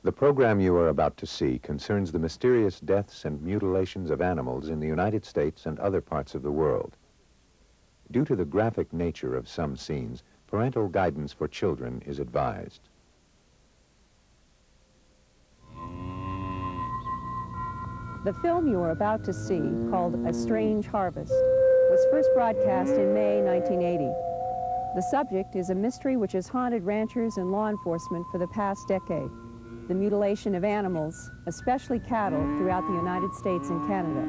The program you are about to see concerns the mysterious deaths and mutilations of animals in the United States and other parts of the world. Due to the graphic nature of some scenes, parental guidance for children is advised. The film you are about to see, called A Strange Harvest, was first broadcast in May 1980. The subject is a mystery which has haunted ranchers and law enforcement for the past decade: the mutilation of animals, especially cattle, throughout the United States and Canada.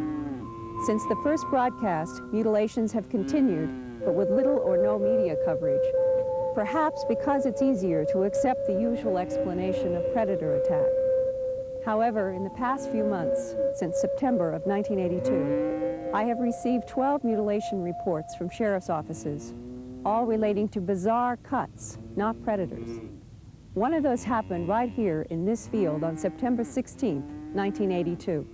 Since the first broadcast, mutilations have continued, but with little or no media coverage, perhaps because it's easier to accept the usual explanation of predator attack. However, in the past few months, since September of 1982, I have received 12 mutilation reports from sheriff's offices, all relating to bizarre cuts, not predators. One of those happened right here in this field on September 16th, 1982.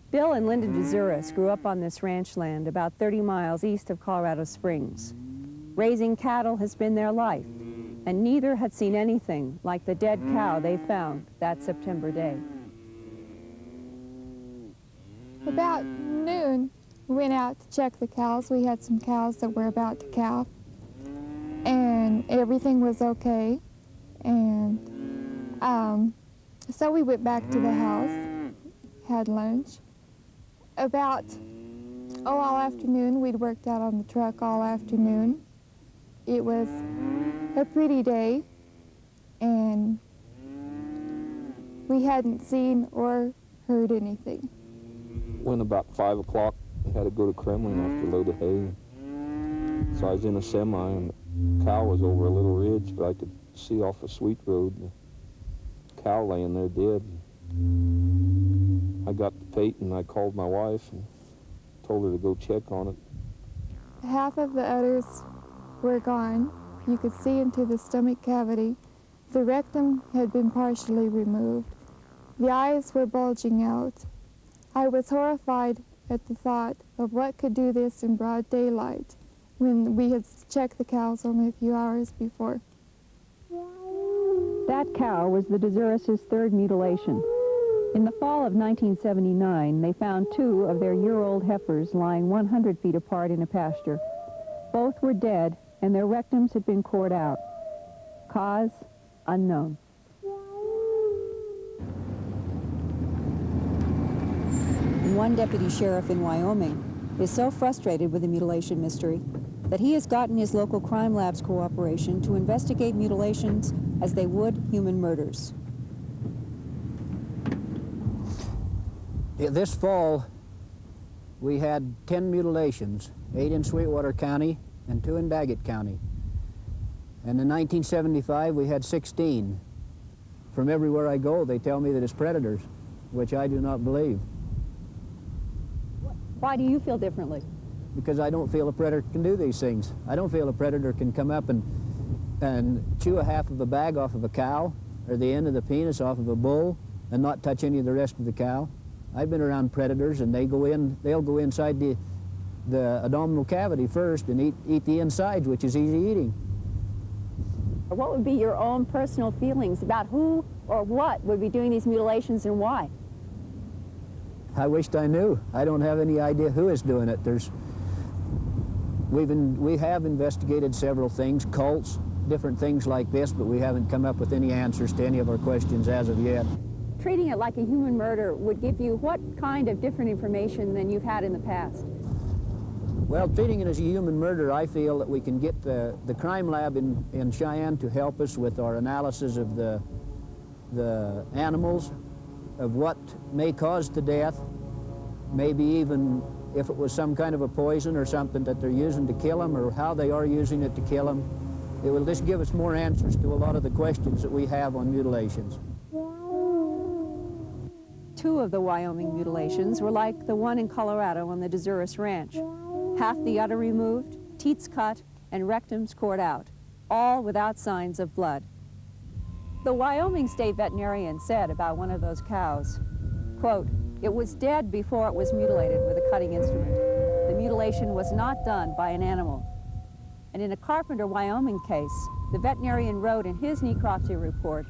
Bill and Linda DeZuris grew up on this ranch land about 30 miles east of Colorado Springs. Raising cattle has been their life, and neither had seen anything like the dead cow they found that September day. About noon, we went out to check the cows. We had some cows that were about to calve, and everything was okay. And so we went back to the house, had lunch. About, all afternoon, we'd worked out on the truck all afternoon. It was a pretty day, and we hadn't seen or heard anything. When about 5 o'clock, we had to go to Kremlin after a load of hay. So I was in a semi, and the cow was over a little ridge, but I could see off a sweet road, the cow laying there dead. I got the pate, and I called my wife and told her to go check on it. Half of the udders were gone. You could see into the stomach cavity. The rectum had been partially removed. The eyes were bulging out. I was horrified at the thought of what could do this in broad daylight when we had checked the cows only a few hours before. That cow was the DeZuris' third mutilation. In the fall of 1979, they found 2 of their year-old heifers lying 100 feet apart in a pasture. Both were dead, and their rectums had been cored out. Cause unknown. One deputy sheriff in Wyoming is so frustrated with the mutilation mystery that he has gotten his local crime lab's cooperation to investigate mutilations as they would human murders. This fall, we had 10 mutilations, 8 in Sweetwater County and 2 in Daggett County. And in 1975, we had 16. From everywhere I go, they tell me that it's predators, which I do not believe. Why do you feel differently? Because I don't feel a predator can do these things. I don't feel a predator can come up and chew a half of a bag off of a cow or the end of the penis off of a bull and not touch any of the rest of the cow. I've been around predators, and they'll go inside the abdominal cavity first and eat the insides, which is easy eating. What would be your own personal feelings about who or what would be doing these mutilations and why? I wished I knew. I don't have any idea who is doing it. We have investigated several things, cults, different things like this, but we haven't come up with any answers to any of our questions as of yet. Treating it like a human murder would give you what kind of different information than you've had in the past? Well, treating it as a human murder, I feel that we can get the crime lab in Cheyenne to help us with our analysis of the animals, of what may cause the death, maybe even if it was some kind of a poison or something that they're using to kill them, or how they are using it to kill them. It will just give us more answers to a lot of the questions that we have on mutilations. 2 of the Wyoming mutilations were like the one in Colorado on the DeZuris Ranch. Half the udder removed, teats cut, and rectums cored out, all without signs of blood. The Wyoming state veterinarian said about one of those cows, quote, "It was dead before it was mutilated with a cutting instrument. The mutilation was not done by an animal." And in a Carpenter, Wyoming case, the veterinarian wrote in his necropsy report,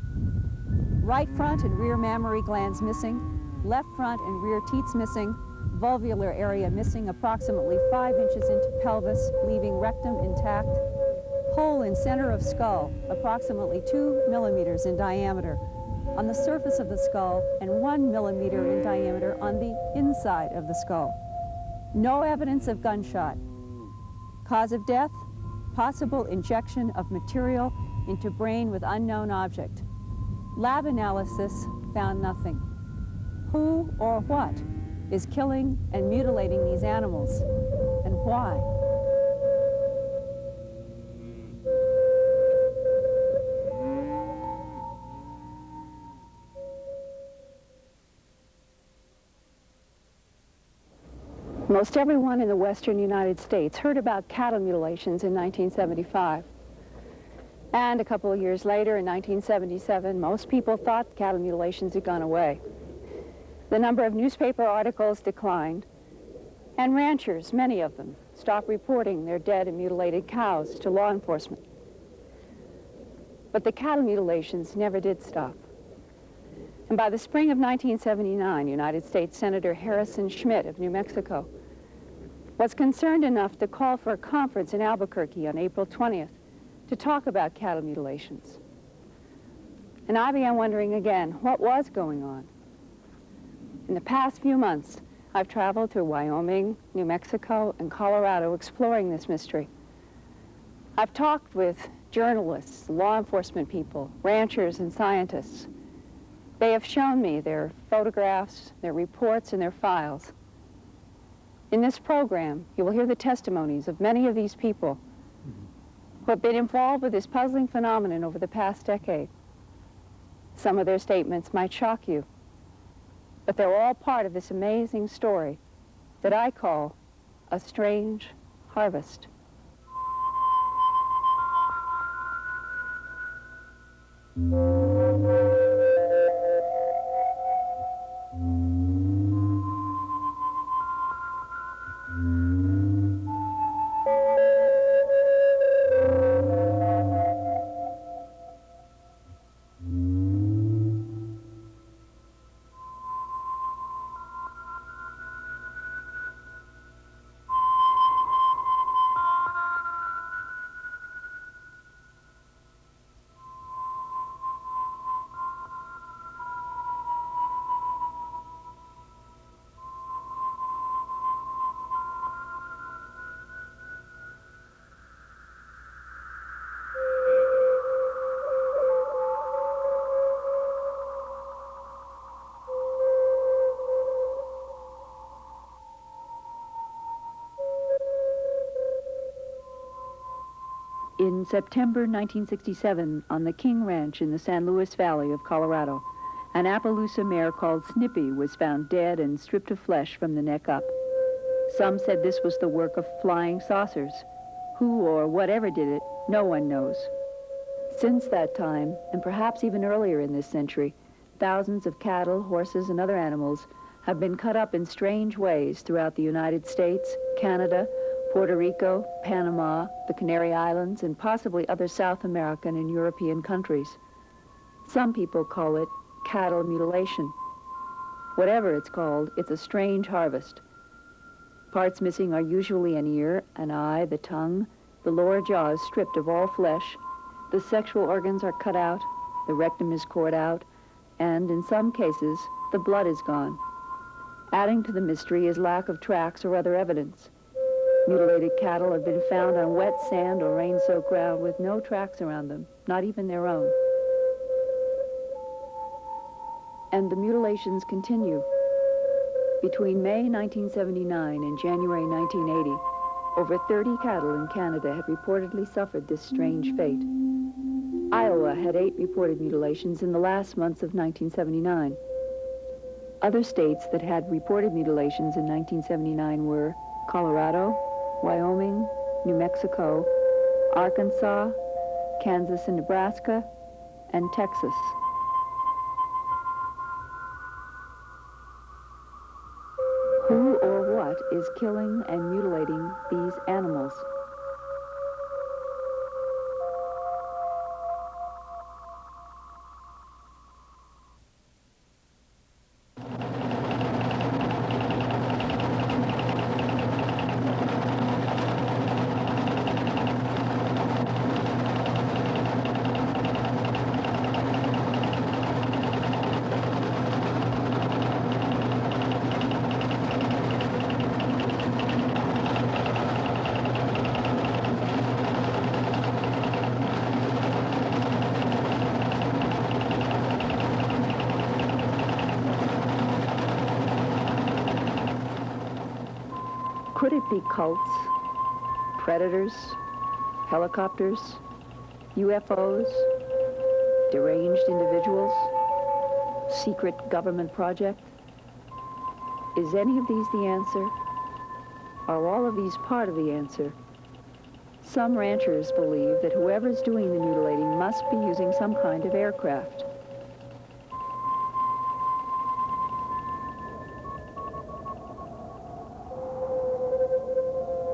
Right front and rear mammary glands missing, left front and rear teats missing, vulvular area missing approximately 5 inches into pelvis, leaving rectum intact. Hole in center of skull, approximately 2 millimeters in diameter, on the surface of the skull and 1 millimeter in diameter on the inside of the skull. No evidence of gunshot. Cause of death, possible injection of material into brain with unknown object. Lab analysis found nothing. Who or what is killing and mutilating these animals, and why? Most everyone in the western United States heard about cattle mutilations in 1975. And a couple of years later, in 1977, most people thought cattle mutilations had gone away. The number of newspaper articles declined, and ranchers, many of them, stopped reporting their dead and mutilated cows to law enforcement. But the cattle mutilations never did stop. And by the spring of 1979, United States Senator Harrison Schmitt of New Mexico was concerned enough to call for a conference in Albuquerque on April 20th to talk about cattle mutilations. And I began wondering again, what was going on? In the past few months, I've traveled through Wyoming, New Mexico, and Colorado exploring this mystery. I've talked with journalists, law enforcement people, ranchers, and scientists. They have shown me their photographs, their reports, and their files. In this program, you will hear the testimonies of many of these people who have been involved with this puzzling phenomenon over the past decade. Some of their statements might shock you, but they're all part of this amazing story that I call a strange harvest. In September 1967, on the King Ranch in the San Luis Valley of Colorado, an Appaloosa mare called Snippy was found dead and stripped of flesh from the neck up. Some said this was the work of flying saucers. Who or whatever did it, no one knows. Since that time, and perhaps even earlier in this century, thousands of cattle, horses, and other animals have been cut up in strange ways throughout the United States, Canada, Puerto Rico, Panama, the Canary Islands, and possibly other South American and European countries. Some people call it cattle mutilation. Whatever it's called, it's a strange harvest. Parts missing are usually an ear, an eye, the tongue, the lower jaw is stripped of all flesh, the sexual organs are cut out, the rectum is cored out, and in some cases, the blood is gone. Adding to the mystery is lack of tracks or other evidence. Mutilated cattle have been found on wet sand or rain-soaked ground with no tracks around them, not even their own. And the mutilations continue. Between May 1979 and January 1980, over 30 cattle in Canada had reportedly suffered this strange fate. Iowa had 8 reported mutilations in the last months of 1979. Other states that had reported mutilations in 1979 were Colorado, Wyoming, New Mexico, Arkansas, Kansas and Nebraska, and Texas. Who or what is killing and mutilating these animals? Could it be cults, predators, helicopters, UFOs, deranged individuals, secret government project? Is any of these the answer? Are all of these part of the answer? Some ranchers believe that whoever's doing the mutilating must be using some kind of aircraft.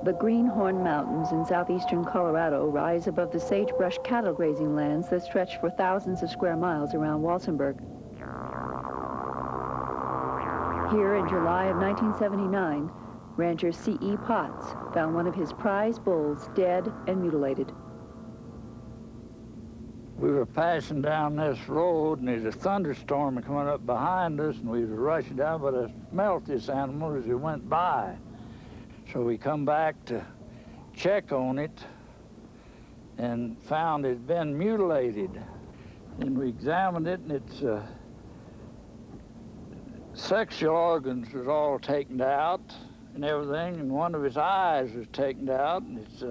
The Greenhorn Mountains in southeastern Colorado rise above the sagebrush cattle grazing lands that stretch for thousands of square miles around Walsenburg. Here in July of 1979, rancher C.E. Potts found one of his prize bulls dead and mutilated. We were passing down this road, and there's a thunderstorm coming up behind us, and we was rushing down, but I smelt this animal as it went by. So we come back to check on it and found it had been mutilated. And we examined it, and its sexual organs was all taken out and everything, and one of its eyes was taken out, and its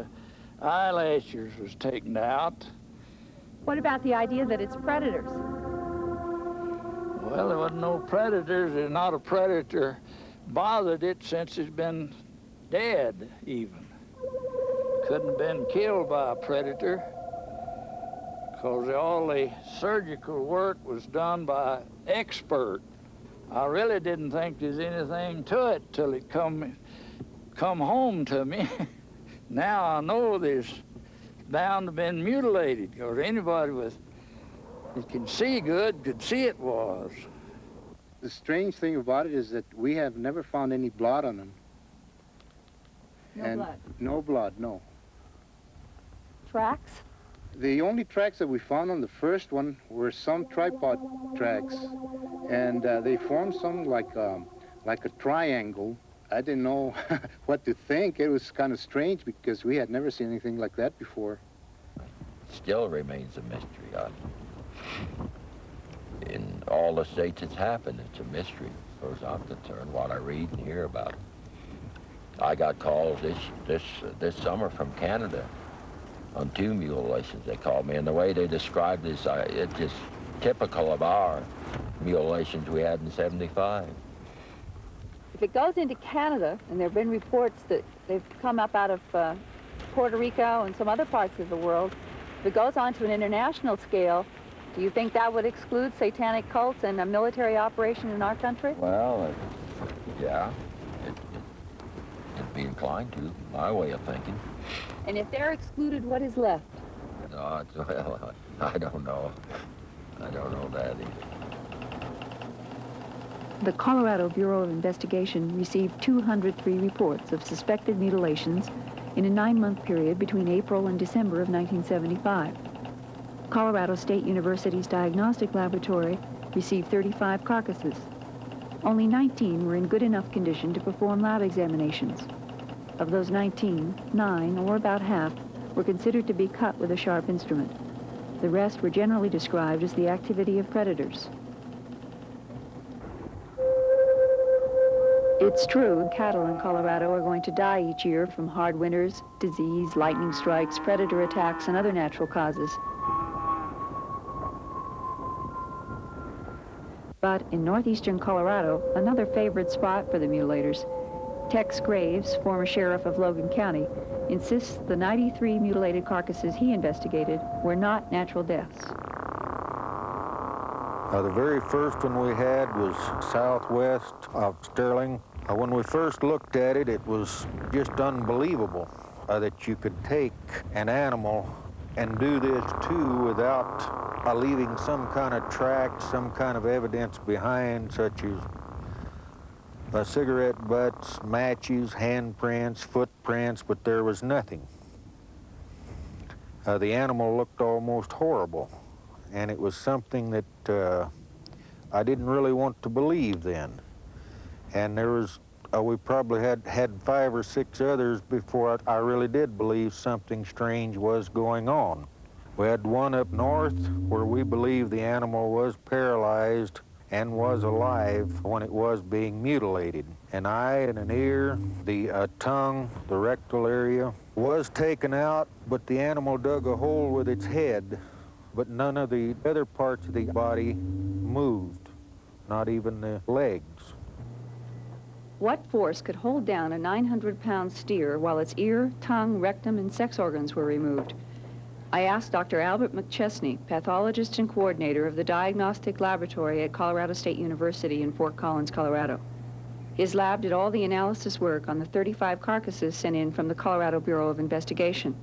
eyelashes was taken out. What about the idea that it's predators? Well, there wasn't no predators. There's not a predator bothered it since it's been dead, even. Couldn't have been killed by a predator, because all the surgical work was done by expert. I really didn't think there's anything to it till it come home to me. Now I know there's bound to have been mutilated, because anybody that can see good could see it was. The strange thing about it is that we have never found any blood on them. No blood? No blood, no. Tracks? The only tracks that we found on the first one were some tripod tracks, and they formed something like a triangle. I didn't know what to think. It was kind of strange because we had never seen anything like that before. Still remains a mystery. In all the states it's happened, it's a mystery, as far as I'm concerned, what I read and hear about it. I got calls this summer from Canada on 2 mutilations. They called me, and the way they described this, it's just typical of our mutilations we had in '75. If it goes into Canada, and there have been reports that they've come up out of Puerto Rico and some other parts of the world, if it goes on to an international scale, do you think that would exclude satanic cults and a military operation in our country? Well, yeah, it'd be inclined to, my way of thinking. And if they're excluded, what is left? No, well, I don't know. I don't know that either. The Colorado Bureau of Investigation received 203 reports of suspected mutilations in a 9-month period between April and December of 1975. Colorado State University's diagnostic laboratory received 35 carcasses. Only 19 were in good enough condition to perform lab examinations. Of those 19, 9, or about half, were considered to be cut with a sharp instrument. The rest were generally described as the activity of predators. It's true, cattle in Colorado are going to die each year from hard winters, disease, lightning strikes, predator attacks, and other natural causes. But in northeastern Colorado, another favorite spot for the mutilators, Tex Graves, former sheriff of Logan County, insists the 93 mutilated carcasses he investigated were not natural deaths. The very first one we had was southwest of Sterling. When we first looked at it, it was just unbelievable that you could take an animal and do this too without leaving some kind of track, some kind of evidence behind, such as cigarette butts, matches, handprints, footprints, but there was nothing. The animal looked almost horrible, and it was something that I didn't really want to believe then. And there was, we probably had 5 or 6 others before I really did believe something strange was going on. We had one up north where we believed the animal was paralyzed and was alive when it was being mutilated. an eye and an ear. The tongue, the rectal area, was taken out, but the animal dug a hole with its head, but none of the other parts of the body moved, not even the legs. What force could hold down a 900-pound steer while its ear, tongue, rectum, and sex organs were removed? I asked Dr. Albert McChesney, pathologist and coordinator of the Diagnostic Laboratory at Colorado State University in Fort Collins, Colorado. His lab did all the analysis work on the 35 carcasses sent in from the Colorado Bureau of Investigation.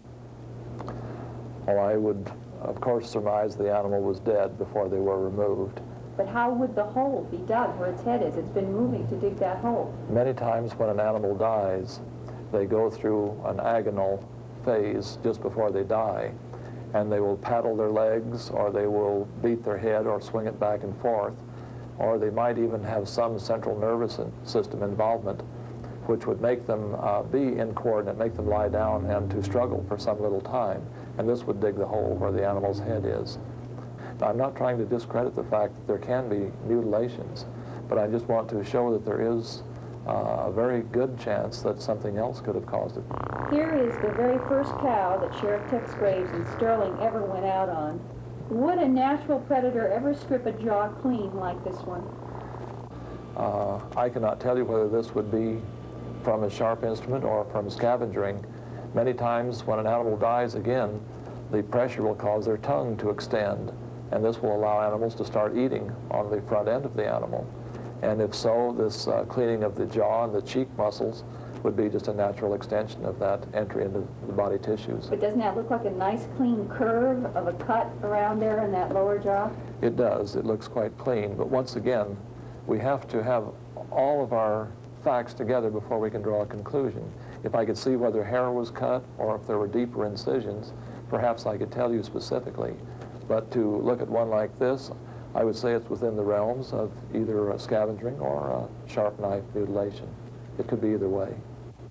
Well, I would, of course, surmise the animal was dead before they were removed. But how would the hole be dug where its head is? It's been moving to dig that hole. Many times when an animal dies, they go through an agonal phase just before they die, and they will paddle their legs, or they will beat their head or swing it back and forth, or they might even have some central nervous system involvement, which would make them be incoordinate, make them lie down and to struggle for some little time, and this would dig the hole where the animal's head is. I'm not trying to discredit the fact that there can be mutilations, but I just want to show that there is a very good chance that something else could have caused it. Here is the very first cow that Sheriff Tex Graves and Sterling ever went out on. Would a natural predator ever strip a jaw clean like this one? I cannot tell you whether this would be from a sharp instrument or from scavenging. Many times when an animal dies again, the pressure will cause their tongue to extend, and this will allow animals to start eating on the front end of the animal. And if so, this cleaning of the jaw and the cheek muscles would be just a natural extension of that entry into the body tissues. But doesn't that look like a nice clean curve of a cut around there in that lower jaw? It does. It looks quite clean. But once again, we have to have all of our facts together before we can draw a conclusion. If I could see whether hair was cut or if there were deeper incisions, perhaps I could tell you specifically. But to look at one like this, I would say it's within the realms of either a scavenging or a sharp knife mutilation. It could be either way.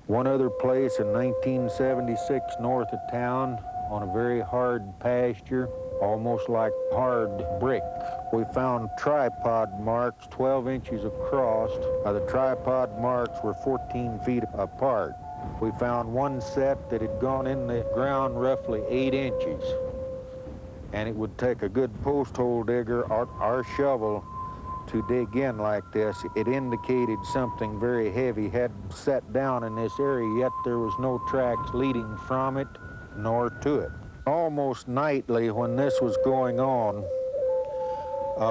One other place in 1976 north of town on a very hard pasture, almost like hard brick. We found tripod marks 12 inches across. The tripod marks were 14 feet apart. We found one set that had gone in the ground roughly 8 inches. And it would take a good post hole digger or our shovel to dig in like this. It indicated something very heavy had set down in this area, yet there was no tracks leading from it nor to it. Almost nightly when this was going on,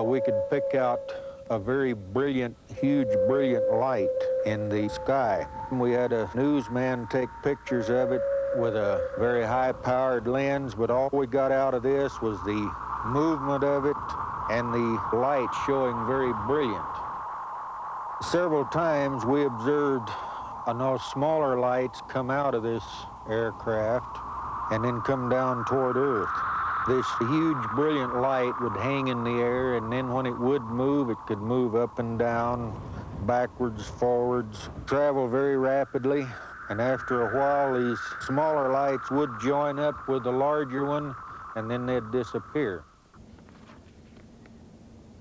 we could pick out a very brilliant, huge, brilliant light in the sky. We had a newsman take pictures of it with a very high-powered lens, but all we got out of this was the movement of it and the light showing very brilliant. Several times we observed those smaller lights come out of this aircraft and then come down toward Earth. This huge, brilliant light would hang in the air, and then when it would move, it could move up and down, backwards, forwards, travel very rapidly. And after a while, these smaller lights would join up with the larger one, and then they'd disappear.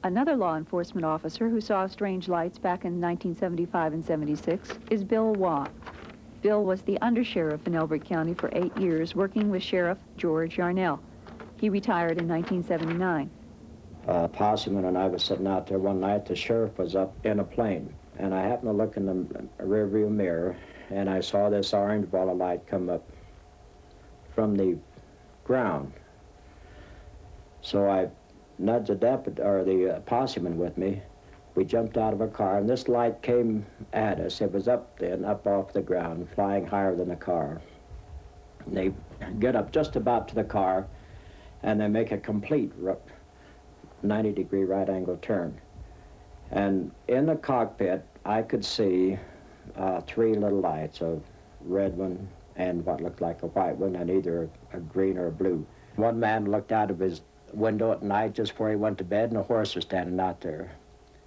Another law enforcement officer who saw strange lights back in 1975 and 76 is Bill Waugh. Bill was the undersheriff in Elbert County for 8 years, working with Sheriff George Yarnell. He retired in 1979. Posseman and I was sitting out there one night. The sheriff was up in a plane, and I happened to look in the rearview mirror, and I saw this orange ball of light come up from the ground. So I nudged the deputy, or the posseman with me. We jumped out of a car, and this light came at us. It was up then, up off the ground, flying higher than the car. And they get up just about to the car, and they make a complete 90-degree right-angle turn. And in the cockpit, I could see 3 little lights, a red one and what looked like a white one, and either a green or a blue. One man looked out of his window at night just before he went to bed, and a horse was standing out there.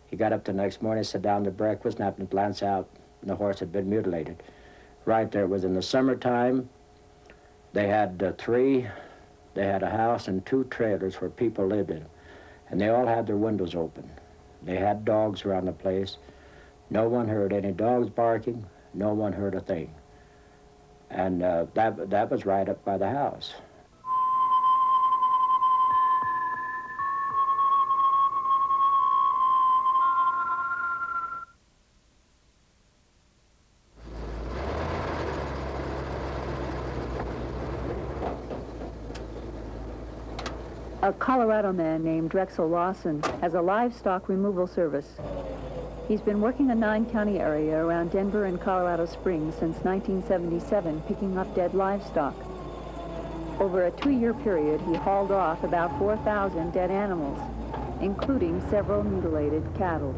He got up the next morning, sat down to breakfast, and happened to glance out, and the horse had been mutilated. Right there. It was in the summertime. They had they had a house and 2 trailers where people lived in, and they all had their windows open. They had dogs around the place. No one heard any dogs barking. No one heard a thing. And that was right up by the house. A Colorado man named Drexel Lawson has a livestock removal service. He's been working a 9-county area around Denver and Colorado Springs since 1977, picking up dead livestock. Over a 2-year period, he hauled off about 4,000 dead animals, including several mutilated cattle.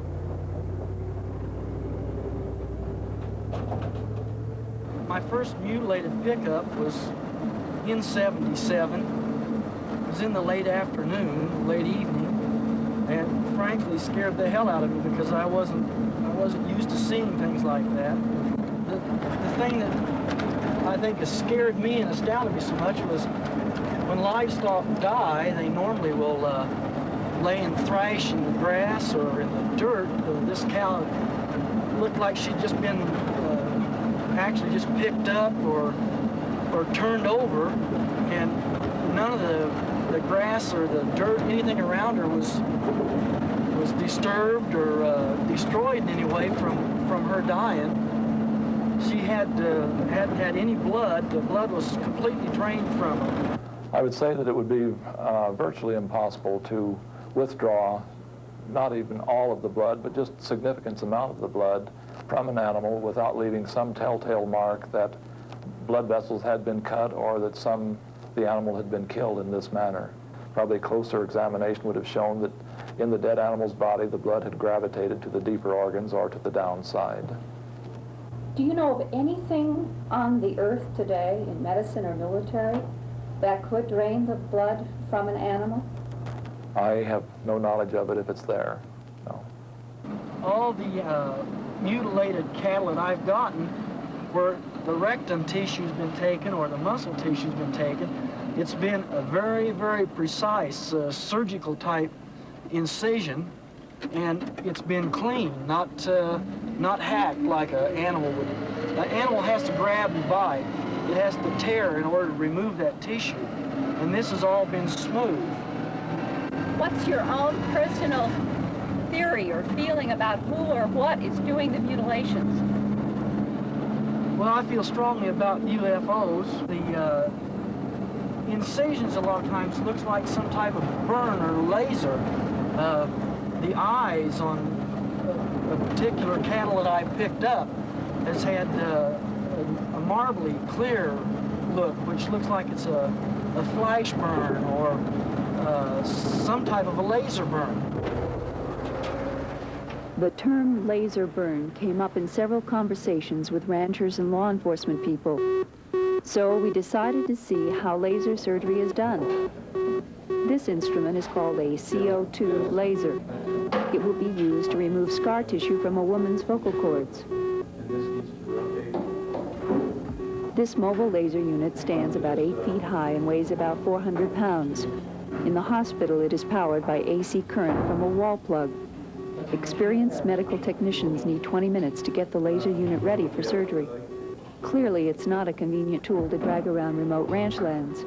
My first mutilated pickup was in '77. It was in the late afternoon, late evening, and frankly scared the hell out of me because I wasn't used to seeing things like that. The thing that I think has scared me and astounded me so much was when livestock die, they normally will lay and thrash in the grass or in the dirt. This cow looked like she'd just been actually just picked up or turned over, and none of the grass or the dirt, anything around her was disturbed or destroyed in any way from her dying. She hadn't had any blood. The blood was completely drained from her. I would say that it would be virtually impossible to withdraw not even all of the blood, but just a significant amount of the blood from an animal without leaving some telltale mark that blood vessels had been cut or that the animal had been killed in this manner. Probably a closer examination would have shown that in the dead animal's body, the blood had gravitated to the deeper organs or to the downside. Do you know of anything on the earth today, in medicine or military, that could drain the blood from an animal? I have no knowledge of it if it's there, no. All the mutilated cattle that I've gotten where the rectum tissue's been taken or the muscle tissue's been taken, it's been a very, very precise surgical type incision, and it's been clean, not hacked like an animal would. An animal has to grab and bite. It has to tear in order to remove that tissue, and this has all been smooth. What's your own personal theory or feeling about who or what is doing the mutilations? Well, I feel strongly about UFOs. The incisions a lot of times looks like some type of burn or laser. The eyes on a particular cattle that I picked up has had a marbly clear look, which looks like it's a flash burn or some type of a laser burn. The term laser burn came up in several conversations with ranchers and law enforcement people. So we decided to see how laser surgery is done. This instrument is called a CO2 laser. It will be used to remove scar tissue from a woman's vocal cords. This mobile laser unit stands about 8 feet high and weighs about 400 pounds. In the hospital, it is powered by AC current from a wall plug. Experienced medical technicians need 20 minutes to get the laser unit ready for surgery. Clearly, it's not a convenient tool to drag around remote ranch lands.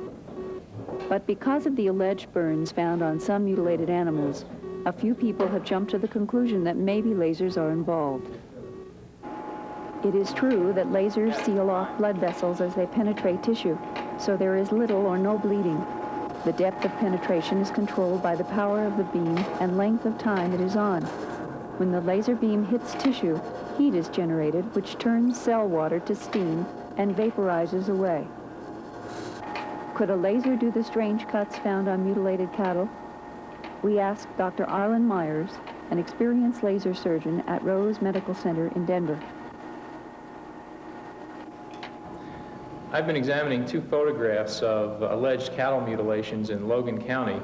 But because of the alleged burns found on some mutilated animals, a few people have jumped to the conclusion that maybe lasers are involved. It is true that lasers seal off blood vessels as they penetrate tissue, so there is little or no bleeding. The depth of penetration is controlled by the power of the beam and length of time it is on. When the laser beam hits tissue, heat is generated, which turns cell water to steam and vaporizes away. Could a laser do the strange cuts found on mutilated cattle? We asked Dr. Arlen Myers, an experienced laser surgeon at Rose Medical Center in Denver. I've been examining 2 photographs of alleged cattle mutilations in Logan County,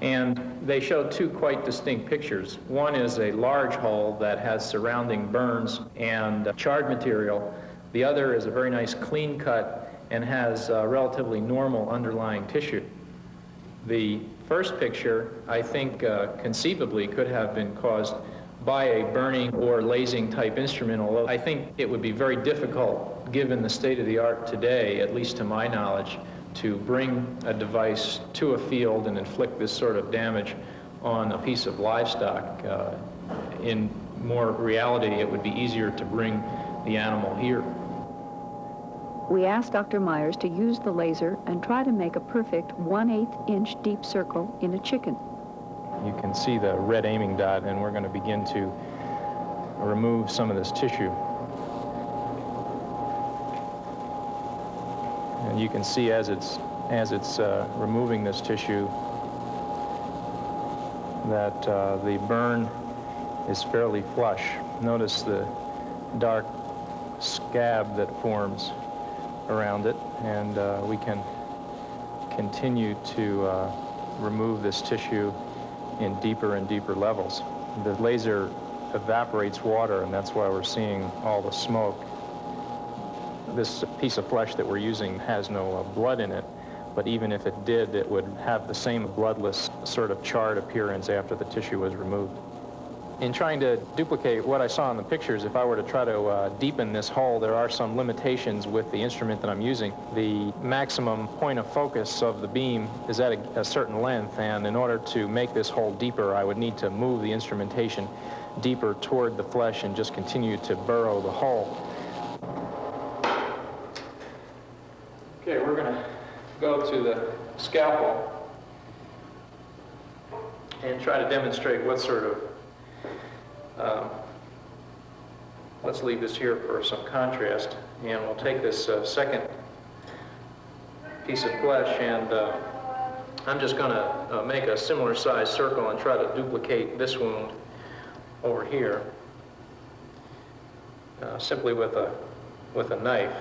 and they show 2 quite distinct pictures. One is a large hole that has surrounding burns and charred material. The other is a very nice clean cut and has relatively normal underlying tissue. The first picture, I think, conceivably could have been caused by a burning or lasing type instrument, although I think it would be very difficult, given the state of the art today, at least to my knowledge, to bring a device to a field and inflict this sort of damage on a piece of livestock. In more reality, it would be easier to bring the animal here. We asked Dr. Myers to use the laser and try to make a perfect 1/8 inch deep circle in a chicken. You can see the red aiming dot, and we're going to begin to remove some of this tissue. And you can see as it's removing this tissue that the burn is fairly flush. Notice the dark scab that forms around it, and we can continue to remove this tissue in deeper and deeper levels. The laser evaporates water, and that's why we're seeing all the smoke. This piece of flesh that we're using has no blood in it, but even if it did, it would have the same bloodless sort of charred appearance after the tissue was removed. In trying to duplicate what I saw in the pictures, if I were to try to deepen this hole, there are some limitations with the instrument that I'm using. The maximum point of focus of the beam is at a certain length, and in order to make this hole deeper, I would need to move the instrumentation deeper toward the flesh and just continue to burrow the hole. Okay, we're going to go to the scalpel and try to demonstrate what sort of let's leave this here for some contrast, and we'll take this second piece of flesh, and I'm just going to make a similar size circle and try to duplicate this wound over here simply with a knife.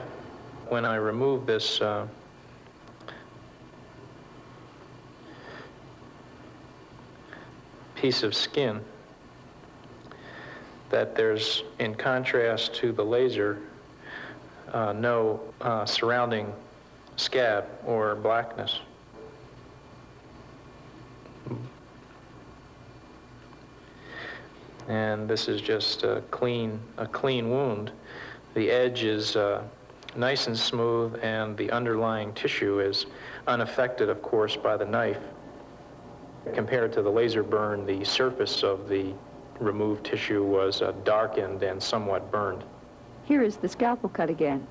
When I remove this piece of skin, that there's, in contrast to the laser, no surrounding scab or blackness. And this is just a clean wound. The edge is nice and smooth, and the underlying tissue is unaffected, of course, by the knife. Compared to the laser burn, the surface of the removed tissue was darkened and somewhat burned. Here is the scalpel cut again.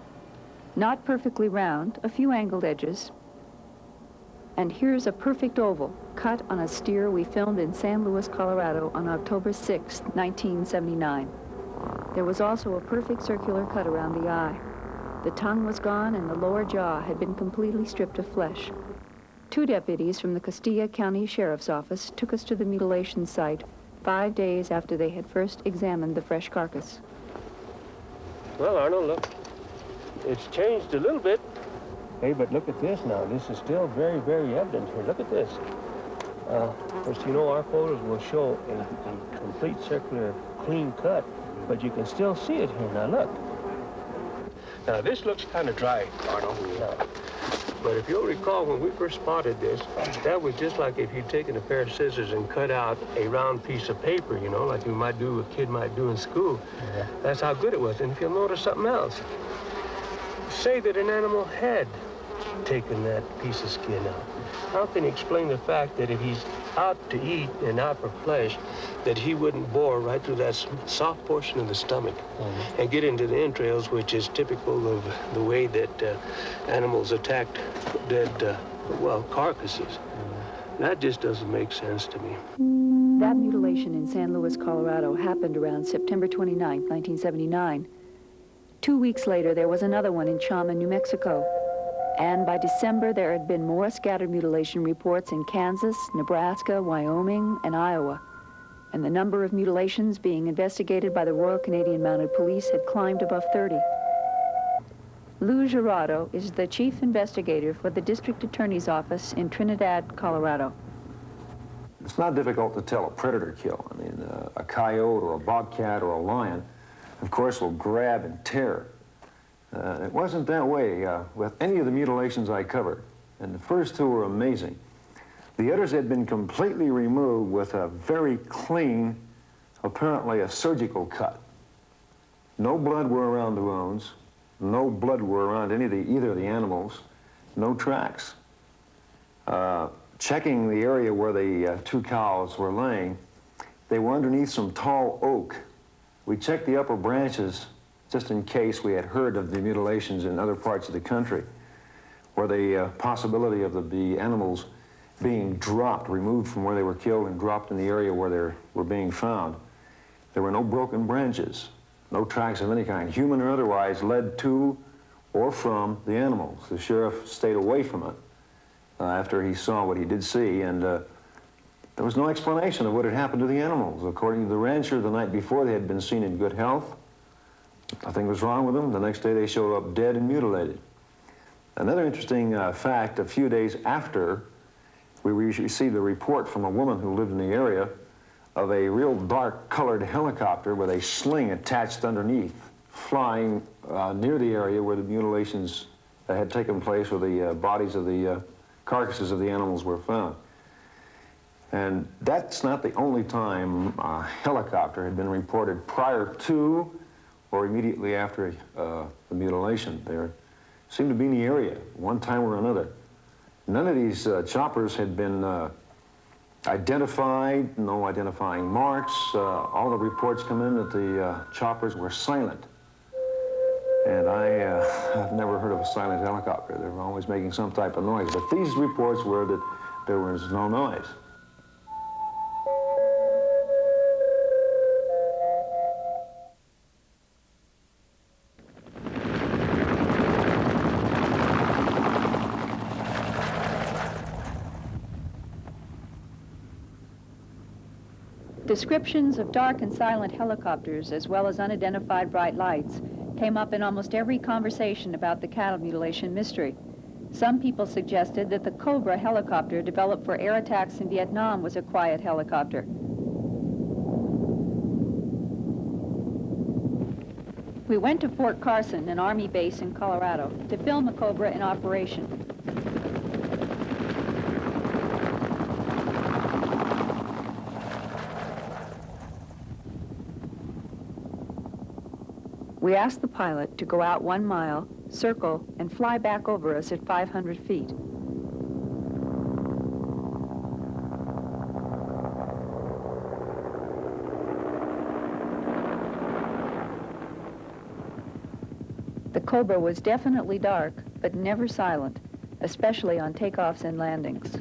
Not perfectly round, a few angled edges. And here's a perfect oval, cut on a steer we filmed in San Luis, Colorado on October 6, 1979. There was also a perfect circular cut around the eye. The tongue was gone, and the lower jaw had been completely stripped of flesh. 2 deputies from the Castilla County Sheriff's Office took us to the mutilation site 5 days after they had first examined the fresh carcass. Well, Arnold, look, it's changed a little bit. Hey, but look at this now. This is still very, very evident here. Look at this. Of course, you know, our photos will show a complete circular, clean cut, but you can still see it here. Now, look. Now, this looks kind of dry, Arnold. But if you'll recall, when we first spotted this, that was just like if you'd taken a pair of scissors and cut out a round piece of paper, you know, like you might do, a kid might do in school. Yeah. That's how good it was. And if you'll notice something else, say that an animal had taken that piece of skin out. How can you explain the fact that if he's out to eat and out for flesh, that he wouldn't bore right through that soft portion of the stomach and get into the entrails, which is typical of the way that animals attacked dead, carcasses? That just doesn't make sense to me. That mutilation in San Luis, Colorado happened around September 29, 1979. 2 weeks later, there was another one in Chama, New Mexico. And by December, there had been more scattered mutilation reports in Kansas, Nebraska, Wyoming, and Iowa. And the number of mutilations being investigated by the Royal Canadian Mounted Police had climbed above 30. Lou Gerardo is the chief investigator for the District Attorney's Office in Trinidad, Colorado. It's not difficult to tell a predator kill. I mean, a coyote or a bobcat or a lion, of course, will grab and tear. It wasn't that way with any of the mutilations I covered, and the first 2 were amazing. The others had been completely removed with a very clean apparently a surgical cut. No blood were around the wounds, no blood were around either of the animals, no tracks. Checking the area where the two cows were laying, they were underneath some tall oak. We checked the upper branches just in case we had heard of the mutilations in other parts of the country, where the possibility of the animals being dropped, removed from where they were killed and dropped in the area where they were being found. There were no broken branches, no tracks of any kind, human or otherwise, led to or from the animals. The sheriff stayed away from it after he saw what he did see, and there was no explanation of what had happened to the animals. According to the rancher, the night before they had been seen in good health. Nothing was wrong with them. The next day they showed up dead and mutilated. Another interesting fact, a few days after, we received a report from a woman who lived in the area of a real dark-colored helicopter with a sling attached underneath, flying near the area where the mutilations had taken place, where the bodies of the carcasses of the animals were found. And that's not the only time a helicopter had been reported prior to or immediately after the mutilation. There seemed to be in the area, one time or another. None of these choppers had been identified, no identifying marks. All the reports come in that the choppers were silent. And I've never heard of a silent helicopter. They were always making some type of noise. But these reports were that there was no noise. Descriptions of dark and silent helicopters, as well as unidentified bright lights, came up in almost every conversation about the cattle mutilation mystery. Some people suggested that the Cobra helicopter developed for air attacks in Vietnam was a quiet helicopter. We went to Fort Carson, an Army base in Colorado, to film a Cobra in operation. We asked the pilot to go out 1 mile, circle, and fly back over us at 500 feet. The Cobra was definitely dark, but never silent, especially on takeoffs and landings.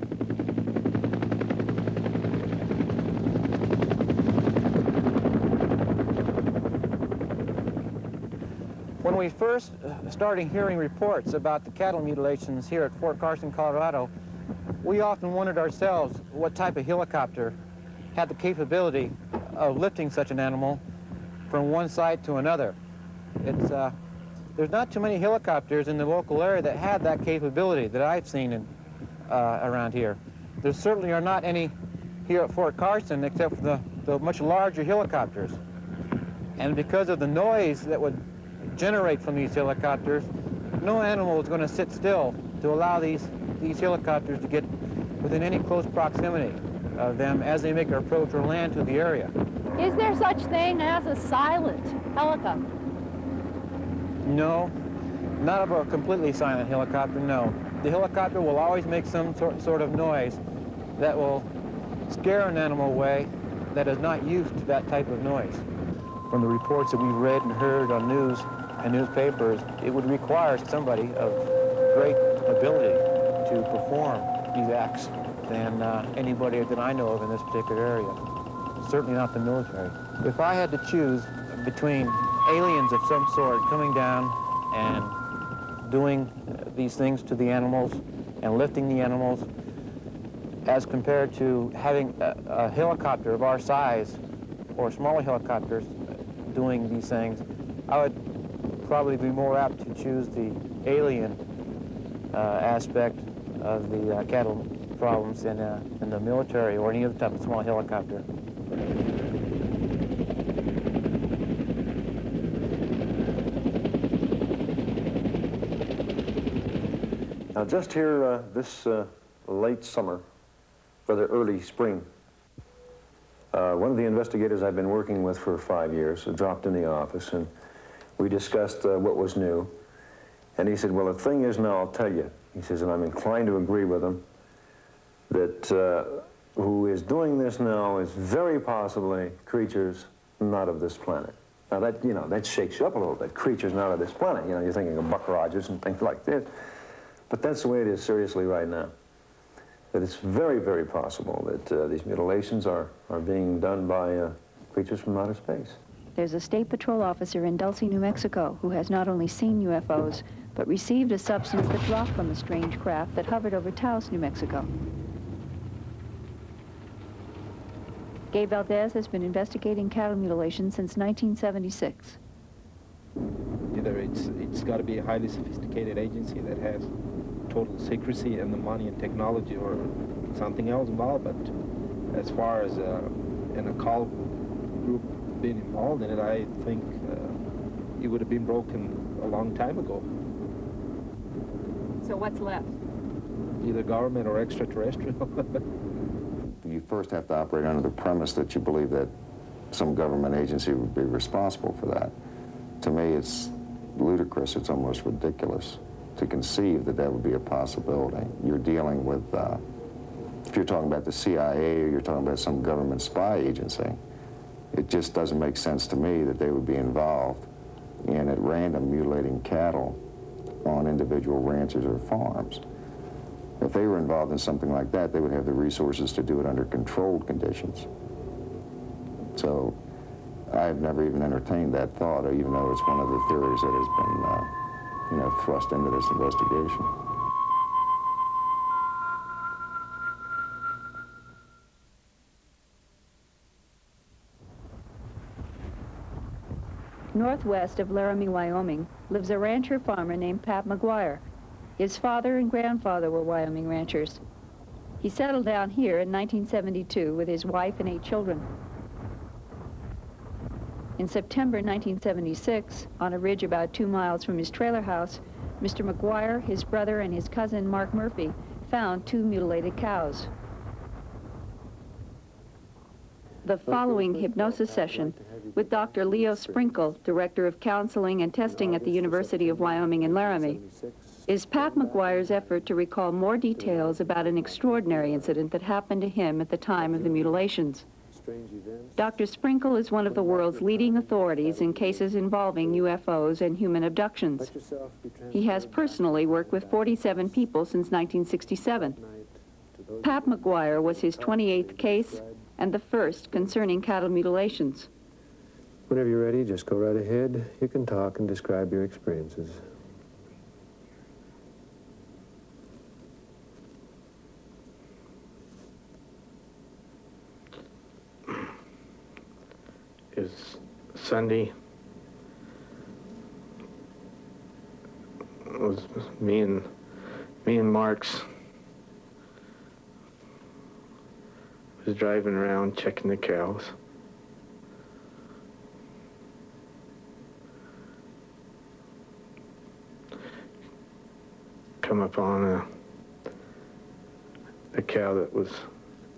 When we first started hearing reports about the cattle mutilations here at Fort Carson, Colorado, we often wondered ourselves what type of helicopter had the capability of lifting such an animal from one site to another. There's not too many helicopters in the local area that had that capability that I've seen around here. There certainly are not any here at Fort Carson except for the much larger helicopters. And because of the noise that would generate from these helicopters, no animal is going to sit still to allow these helicopters to get within any close proximity of them as they make their approach or land to the area. Is there such thing as a silent helicopter? No, not of a completely silent helicopter, no. The helicopter will always make some sort of noise that will scare an animal away that is not used to that type of noise. From the reports that we've read and heard on news and newspapers, it would require somebody of great ability to perform these acts than anybody that I know of in this particular area. Certainly not the military. If I had to choose between aliens of some sort coming down and doing these things to the animals and lifting the animals, as compared to having a helicopter of our size or smaller helicopters doing these things, I would probably be more apt to choose the alien aspect of the cattle problems in the military or any other type of small helicopter. Now just here this late summer, rather early spring, One of the investigators I've been working with for 5 years dropped in the office, and we discussed what was new. And he said, well, the thing is now, I'll tell you. He says, and I'm inclined to agree with him, that who is doing this now is very possibly creatures not of this planet. Now that, you know, that shakes you up a little bit. Creatures not of this planet. You know, you're thinking of Buck Rogers and things like this. But that's the way it is seriously right now. That it's very, very possible that these mutilations are being done by creatures from outer space. There's a State Patrol officer in Dulce, New Mexico, who has not only seen UFOs, but received a substance that dropped from a strange craft that hovered over Taos, New Mexico. Gabe Valdez has been investigating cattle mutilation since 1976. Either it's got to be a highly sophisticated agency that has total secrecy and the money and technology, or something else involved. But as far as an occult group being involved in it, I think it would have been broken a long time ago. So what's left? Either government or extraterrestrial. You first have to operate under the premise that you believe that some government agency would be responsible for that. To me, it's ludicrous, it's almost ridiculous to conceive that that would be a possibility. You're dealing with, if you're talking about the CIA or you're talking about some government spy agency, it just doesn't make sense to me that they would be involved in at random mutilating cattle on individual ranches or farms. If they were involved in something like that, they would have the resources to do it under controlled conditions. So I've never even entertained that thought, even though it's one of the theories that has been, thrust into this investigation. Northwest of Laramie, Wyoming, lives a rancher-farmer named Pat McGuire. His father and grandfather were Wyoming ranchers. He settled down here in 1972 with his wife and 8 children. In September 1976, on a ridge about 2 miles from his trailer house, Mr. McGuire, his brother, and his cousin, Mark Murphy, found 2 mutilated cows. The following hypnosis session with Dr. Leo Sprinkle, Director of Counseling and Testing at the University of Wyoming in Laramie, is Pat McGuire's effort to recall more details about an extraordinary incident that happened to him at the time of the mutilations. Dr. Sprinkle is one of the world's leading authorities in cases involving UFOs and human abductions. He has personally worked with 47 people since 1967. Pat McGuire was his 28th case and the first concerning cattle mutilations. Whenever you're ready, just go right ahead. You can talk and describe your experiences. Is Sunday. It was me and Mark's was driving around checking the cows. Come upon a cow that was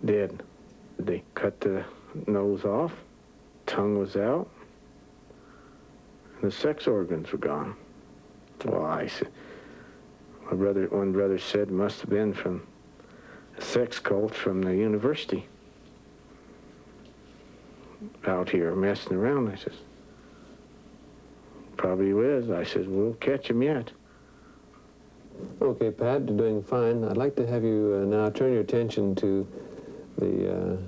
dead. They cut the nose off. Tongue was out, and the sex organs were gone. Well, I said, one brother said it must have been from a sex cult from the university out here messing around. I says, probably was. I says, we'll catch him yet. Okay, Pat, you're doing fine. I'd like to have you now turn your attention to the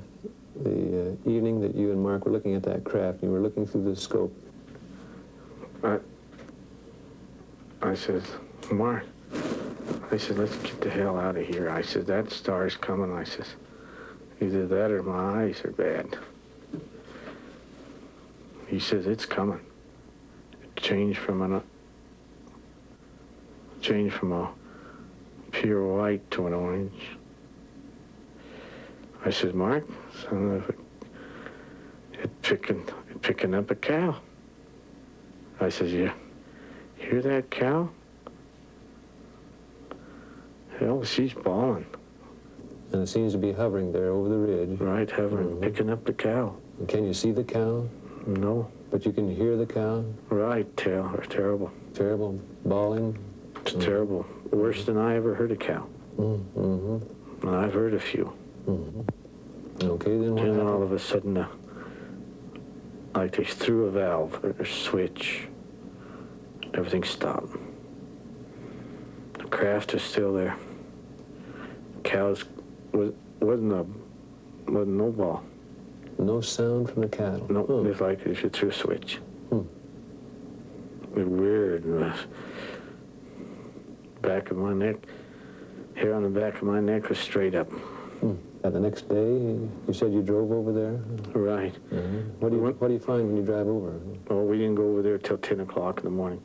evening that you and Mark were looking at that craft. You were looking through the scope. I says, Mark, I said, let's get the hell out of here. I said, that star's coming. I says, either that or my eyes are bad. He says, it's coming. It changed from a pure white to an orange. I said, Mark, son of a, it picking up a cow. I says, you hear that cow? Hell, she's bawling. And it seems to be hovering there over the ridge. Right, hovering, picking up the cow. And can you see the cow? No. But you can hear the cow? Right, terrible. Terrible, bawling? It's terrible. Worse than I ever heard a cow. And I've heard a few. Okay, then what And happened? all of a sudden, like they threw a valve or a switch. Everything stopped. The craft is still there. Cows wasn't no ball. No sound from the cattle? No, it's like they should throw a switch. It was weird. Back of my neck, hair on the back of my neck was straight up. And the next day, you said you drove over there? Right. What do you find when you drive over? Oh, we didn't go over there till 10 o'clock in the morning.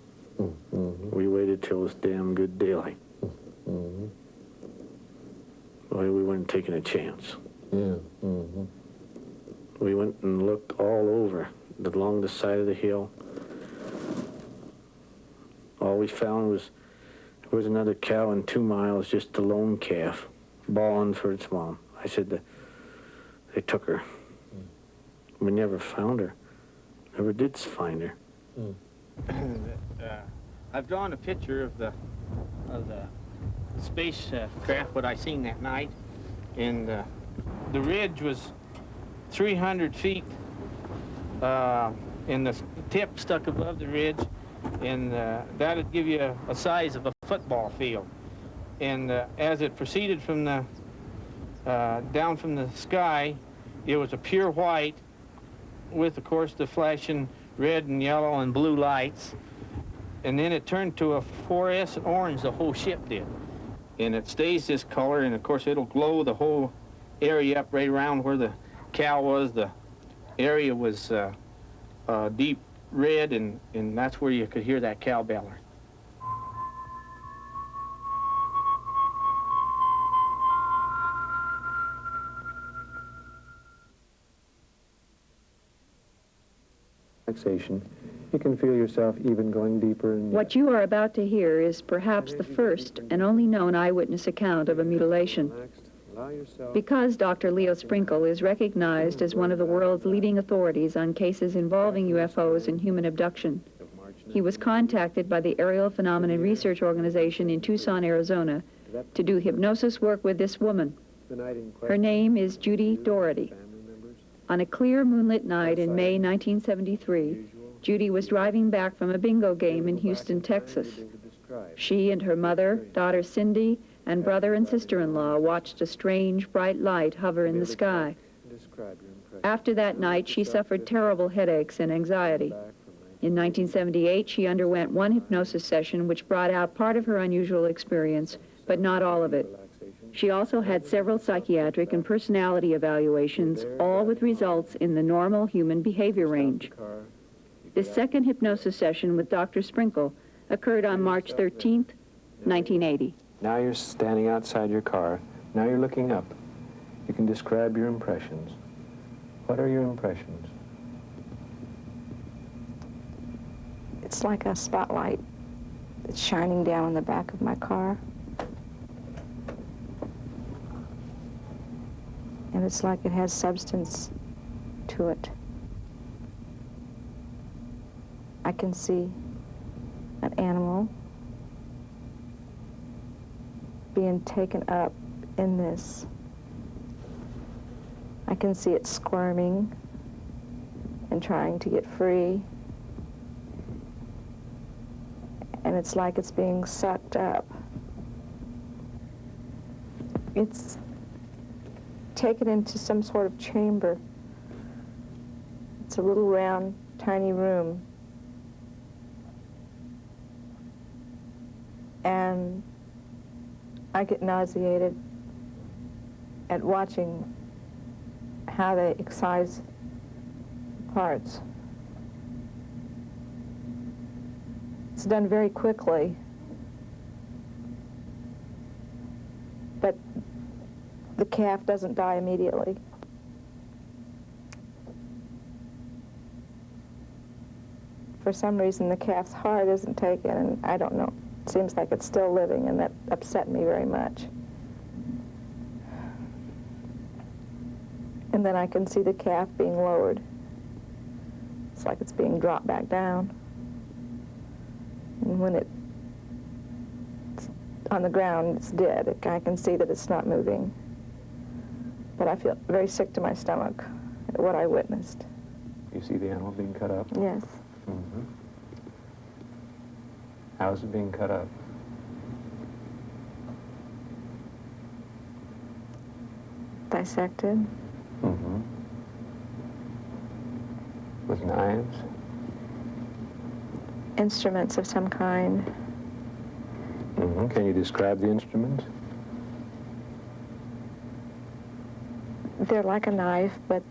We waited till it was damn good daylight. Well, we weren't taking a chance. Yeah. We went and looked all over, along the side of the hill. All we found was there was another cow in 2 miles, just a lone calf, bawling for its mom. I said they took her. We never found her. Never did find her. I've drawn a picture of the space craft what I seen that night, and the ridge was 300 feet, and the tip stuck above the ridge, and that'd give you a size of a football field. And as it proceeded from the down from the sky, it was a pure white with, of course, the flashing red and yellow and blue lights. And then it turned to a fluorescent orange, the whole ship did. And it stays this color, and of course it'll glow the whole area up right around where the cow was. The area was deep red, and that's where you could hear that cow belling. Relaxation. You can feel yourself even going deeper and What you are about to hear is perhaps the first and only known eyewitness account of a mutilation. Because Dr. Leo Sprinkle is recognized as one of the world's leading authorities on cases involving UFOs and human abduction, he was contacted by the Aerial Phenomena Research Organization in Tucson, Arizona, to do hypnosis work with this woman. Her name is Judy Doherty. On a clear moonlit night in May 1973, Judy was driving back from a bingo game in Houston, Texas. She and her mother, daughter Cindy, and brother and sister-in-law watched a strange, bright light hover in the sky. After that night, she suffered terrible headaches and anxiety. In 1978, she underwent one hypnosis session which brought out part of her unusual experience, but not all of it. She also had several psychiatric and personality evaluations, all with results in the normal human behavior range. This second hypnosis session with Dr. Sprinkle occurred on March 13th, 1980. now you're standing outside your car. Now you're looking up. You can describe your impressions. What are your impressions? It's like a spotlight that's shining down on the back of my car. And it's like it has substance to it. I can see an animal being taken up in this. I can see it squirming and trying to get free. And it's like it's being sucked up. It's taken into some sort of chamber. It's a little round, tiny room. And I get nauseated at watching how they excise parts. It's done very quickly, but the calf doesn't die immediately. For some reason, the calf's heart isn't taken, and I don't know. It seems like it's still living, and that upset me very much. And then I can see the calf being lowered. It's like it's being dropped back down. And when it's on the ground, it's dead. I can see that it's not moving. But I feel very sick to my stomach at what I witnessed. You see the animal being cut up? Yes. Mm-hmm. How is it being cut up? Dissected. Mm-hmm. With knives? Instruments of some kind. Mm-hmm. Can you describe the instruments? They're like a knife, but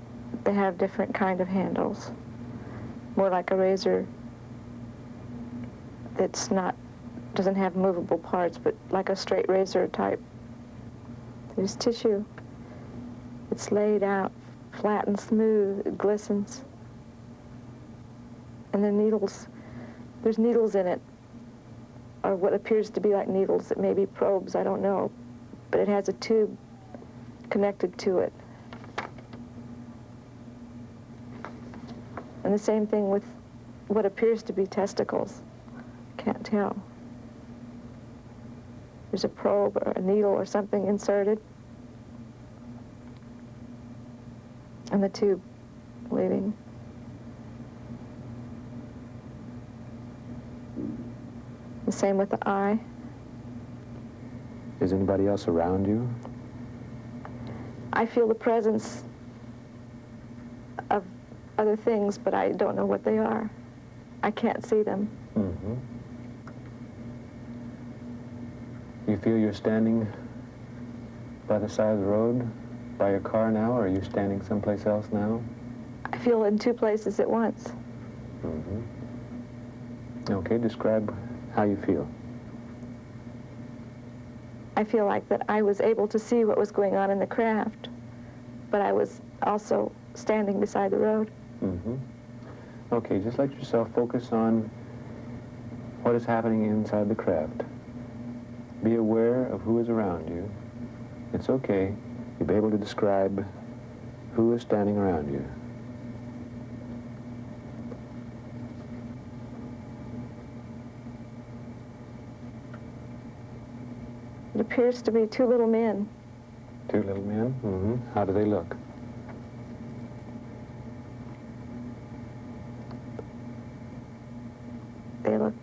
they have different kind of handles. More like a razor that's doesn't have movable parts, but like a straight razor type. There's tissue. It's laid out flat and smooth. It glistens. And the needles, there's needles in it, or what appears to be like needles. It may be probes, I don't know. But it has a tube connected to it. And the same thing with what appears to be testicles. Can't tell. There's a probe or a needle or something inserted. And the tube leaving. The same with the eye. Is anybody else around you? I feel the presence of other things, but I don't know what they are. I can't see them. Mm-hmm. You feel you're standing by the side of the road, by your car now, or are you standing someplace else now? I feel in two places at once. Mm-hmm. Okay, describe how you feel. I feel like that I was able to see what was going on in the craft, but I was also standing beside the road. Mm-hmm. Okay, just let yourself focus on what is happening inside the craft. Be aware of who is around you. It's okay. You'll be able to describe who is standing around you. It appears to be two little men. Two little men? Mm-hmm. How do they look? They look...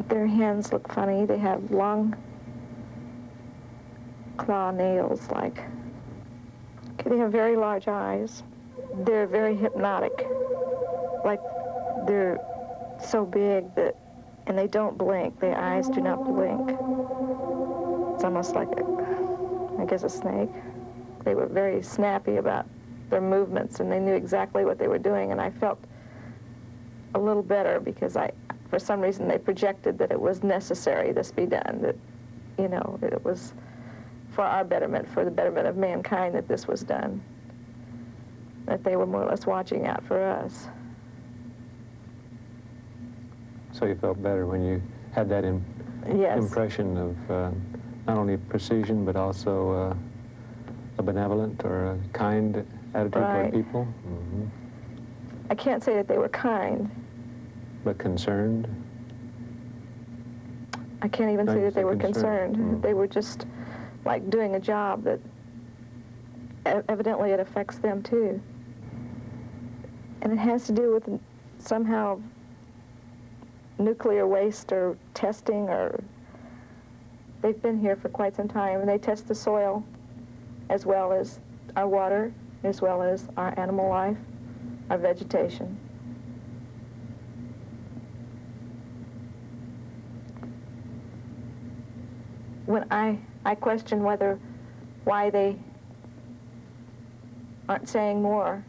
Their hands look funny. They have long claw nails, like... Okay, they have very large eyes. They're very hypnotic. Like, they're so big that... And they don't blink. Their eyes do not blink. It's almost like, I guess, a snake. They were very snappy about their movements, and they knew exactly what they were doing, and I felt a little better because for some reason, they projected that it was necessary this be done, that, you know, that it was for our betterment, for the betterment of mankind that this was done, that they were more or less watching out for us. So you felt better when you had that Yes. impression of not only precision, but also a benevolent or a kind attitude Right. toward people? Mm-hmm. I can't say that they were kind. But concerned? I can't even No, say you that they said were concerned. concerned. They were just like doing a job that evidently it affects them too. And it has to do with somehow nuclear waste or testing, or they've been here for quite some time, and they test the soil as well as our water, as well as our animal life, our vegetation. When I question why they aren't saying more,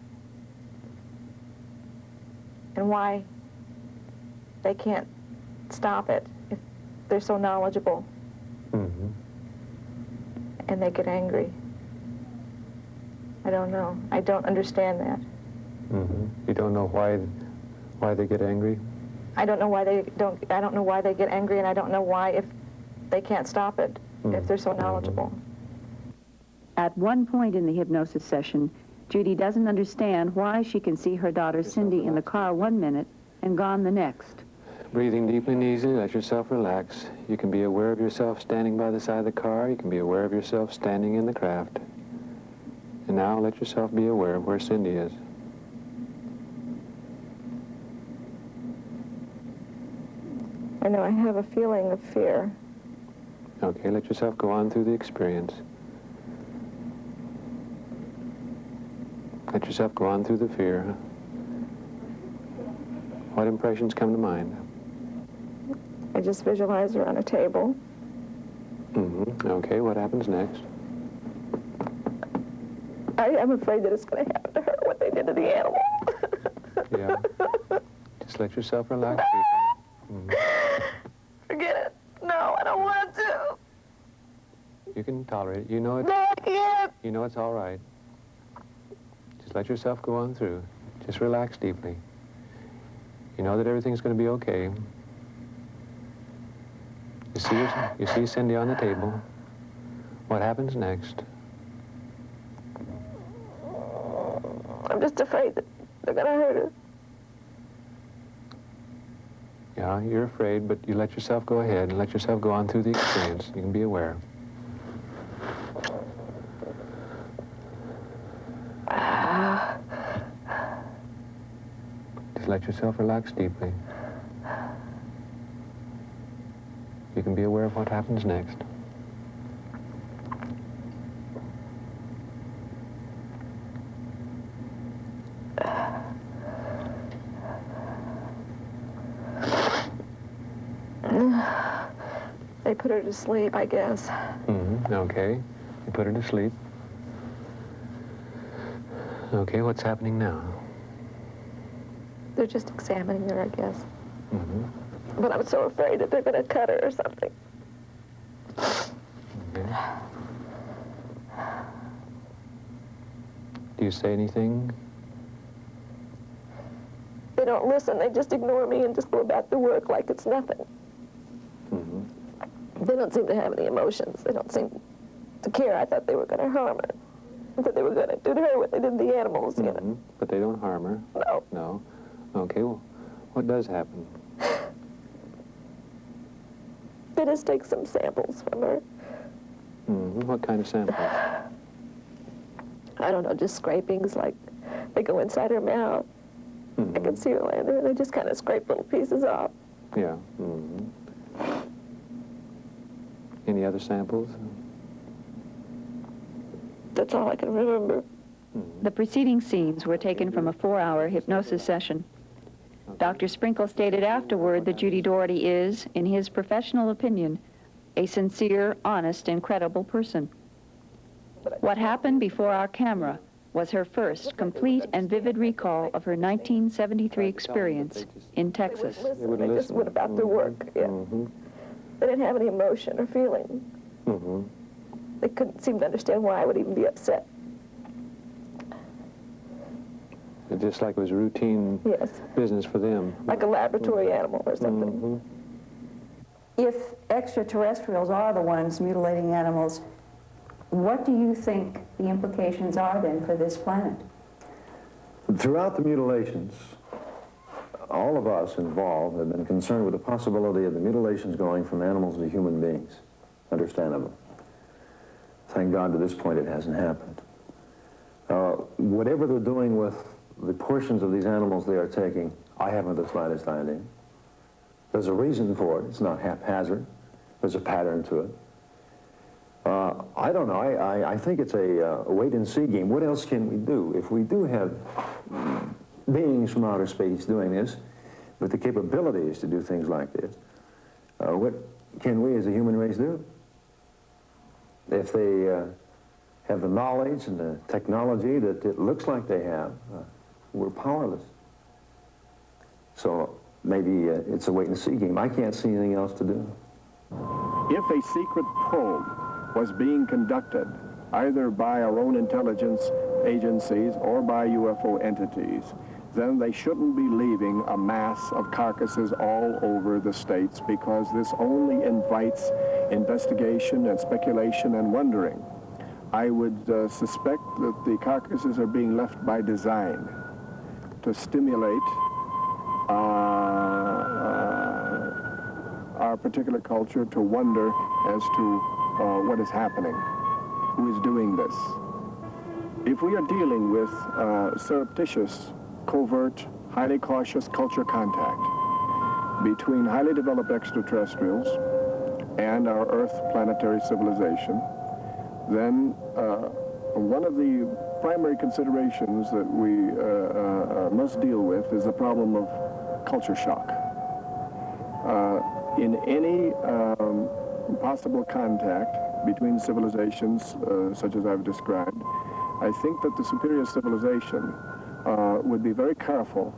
and why they can't stop it if they're so knowledgeable. Mm-hmm. And they get angry. I don't know. I don't understand that. Mm-hmm. You don't know why they get angry? I don't know why they don't. I don't know why they get angry, and I don't know why if they can't stop it if they're so knowledgeable. At one point in the hypnosis session, Judy doesn't understand why she can see her daughter Cindy in the car 1 minute and gone the next. Breathing deeply and easily, let yourself relax. You can be aware of yourself standing by the side of the car. You can be aware of yourself standing in the craft. And now let yourself be aware of where Cindy is. I know I have a feeling of fear. Okay, let yourself go on through the experience. Let yourself go on through the fear. What impressions come to mind? I just visualize her on a table. Okay, what happens next? I'm afraid that it's going to happen to her, what they did to the animal. Yeah. Just let yourself relax. Forget it. No, I don't want to. You can tolerate it. You know it. No, I can't. You know it's all right. Just let yourself go on through. Just relax deeply. You know that everything's going to be okay. You see Cindy on the table. What happens next? I'm just afraid that they're going to hurt her. Yeah, you're afraid, but you let yourself go ahead and let yourself go on through the experience. You can be aware. Just let yourself relax deeply. You can be aware of what happens next. They put her to sleep, I guess. Okay. You put her to sleep. Okay, what's happening now? They're just examining her, I guess. But I'm so afraid that they're going to cut her or something. Okay. Do you say anything? They don't listen. They just ignore me and just go about their work like it's nothing. They don't seem to have any emotions. They don't seem to care. I thought they were going to harm her. I thought they were going to do to her what they did to the animals, you know. But they don't harm her? No. No? Okay, well, what does happen? They just take some samples from her. What kind of samples? I don't know, just scrapings, like they go inside her mouth. I can see her laying there, and they just kind of scrape little pieces off. Yeah. Any other samples? That's all I can remember. The preceding scenes were taken from a 4-hour hypnosis session. Dr. Sprinkle stated afterward that Judy Doherty is, in his professional opinion, a sincere, honest, and credible person. What happened before our camera was her first complete and vivid recall of her 1973 experience in Texas. They just went about their work, yeah. They didn't have any emotion or feeling. They couldn't seem to understand why I would even be upset. Just like it was routine business for them. Like a laboratory animal or something. If extraterrestrials are the ones mutilating animals, what do you think the implications are then for this planet? Throughout the mutilations, all of us involved have been concerned with the possibility of the mutilations going from animals to human beings, understandably. Thank God to this point it hasn't happened. Whatever they're doing with the portions of these animals they are taking, I haven't the slightest idea. There's a reason for it. It's not haphazard. There's a pattern to it. I don't know. I think it's a wait-and-see game. What else can we do? If we do have beings from outer space doing this, with the capabilities to do things like this, what can we as a human race do? If they have the knowledge and the technology that it looks like they have, we're powerless. So maybe it's a wait-and-see game. I can't see anything else to do. If a secret probe was being conducted either by our own intelligence agencies or by UFO entities, then they shouldn't be leaving a mass of carcasses all over the states, because this only invites investigation and speculation and wondering. I would suspect that the carcasses are being left by design to stimulate our particular culture to wonder as to what is happening, who is doing this. If we are dealing with surreptitious, covert, highly cautious culture contact between highly developed extraterrestrials and our Earth planetary civilization, then one of the primary considerations that we must deal with is the problem of culture shock. In any possible contact between civilizations such as I've described, I think that the superior civilization would be very careful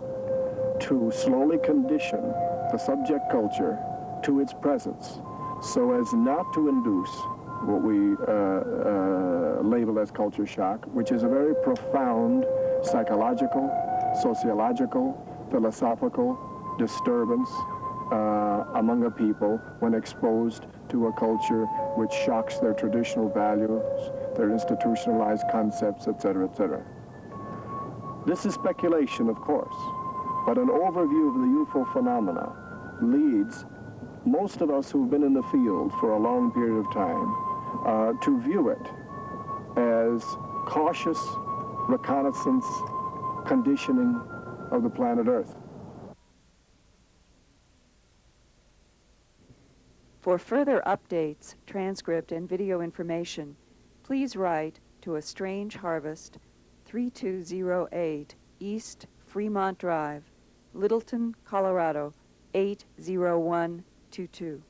to slowly condition the subject culture to its presence so as not to induce what we label as culture shock, which is a very profound psychological, sociological, philosophical disturbance among a people when exposed to a culture which shocks their traditional values, their institutionalized concepts, etc., etc. This is speculation, of course, but an overview of the UFO phenomena leads most of us who've been in the field for a long period of time to view it as cautious reconnaissance conditioning of the planet Earth. For further updates, transcript, and video information, please write to A Strange Harvest, 3208 East Fremont Drive, Littleton, Colorado, 80122.